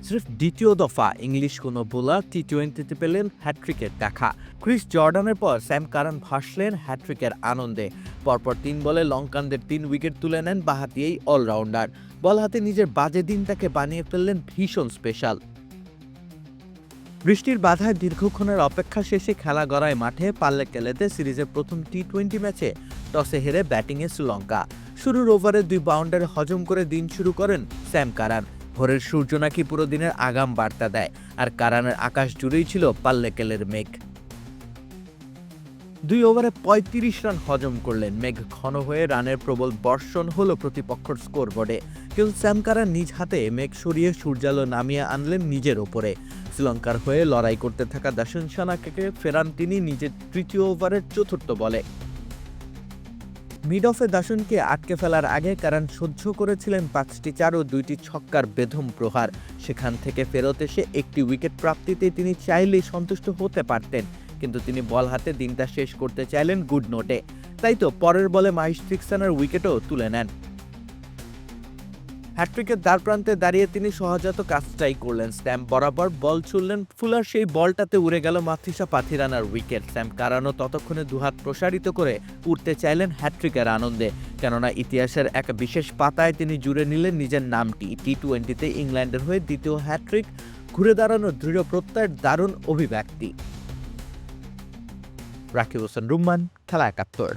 স্রেফ দ্বিতীয় দফা ইংলিশ কোনো বোলার টি-20তে পেলেন হ্যাট্রিকের দেখা। ক্রিস জর্ডানের পর স্যাম কারান ভাসলেন হ্যাট্রিকের আনন্দে। পরপর 3 বলে লঙ্কানদের 3 উইকেট তুলে নেন বাঁহাতি এই অলরাউন্ডার। বল হাতে নিজের বাজে দিনটাকে বানিয়ে ফেললেন ভীষণ স্পেশাল। বৃষ্টির বাধায় দীর্ঘক্ষণের অপেক্ষা শেষে খেলা গড়ায় মাঠে পাল্লেকেলেতে সিরিজের প্রথম টি-20 ম্যাচে টসে হেরে ব্যাটিংয়ে শ্রীলঙ্কা। শুরুর ওভারে 2 বাউন্ডারি হজম করে দিন শুরু করেন স্যাম কারান। ভোরের সূর্য নাকি পুরো দিনের আগাম বার্তা দেয়, আর কারানের আকাশ জুড়েই ছিল পাল্লেকেলের মেঘ। 2 ওভারে 35 রান হজম করলেন। মেঘ ঘন হয়ে রানের প্রবল বর্ষণ হলো প্রতিপক্ষের স্কোরবোর্ডে, কিন্তু স্যাম কারান নিজ হাতে মেঘ সরিয়ে সূর্যালো নামিয়ে আনলেন নিজের ওপরে। শ্রীলঙ্কার হয়ে লড়াই করতে থাকা দাসুন সানাকে ফেরান তিনি নিজের তৃতীয় ওভারের চতুর্থ বলে। মিড অফে দাসুনকে আটকে ফেলার আগে কারণ সহ্য করেছিলেন 5টি 4 ও 2টি ছক্কার বেধম প্রহার। সেখান থেকে ফেরত এসে একটি উইকেট প্রাপ্তিতে তিনি চাইলেই সন্তুষ্ট হতে পারতেন, কিন্তু তিনি বল হাতে দিনটা শেষ করতে চাইলেন গুড নোটে। তাই তো পরের বলে মাহিশ থিকসানের উইকেটও তুলে নেন। হ্যাট্রিকের দ্বারপ্রান্তে দাঁড়িয়ে তিনি সহজাত কাজটাই করলেন। স্ট্যাম্প বরাবর বল ছুড়লেন ফুলার, সেই বলটাতে উড়ে গেল মাথিসা পাথিরানার উইকেট। স্যাম কারানও ততক্ষণে দুহাত প্রসারিত করে উঠতে চাইলেন হ্যাট্রিকের আনন্দে, কেননা ইতিহাসের এক বিশেষ পাতায় তিনি জুড়ে নিলেন নিজের নামটি। টি-20তে ইংল্যান্ডের হয়ে দ্বিতীয় হ্যাট্রিক, ঘুরে দাঁড়ানোর দৃঢ় প্রত্যয়ের দারুণ অভিব্যক্তি। রাকিব হোসেন রুম্মান, খেলা ৭১।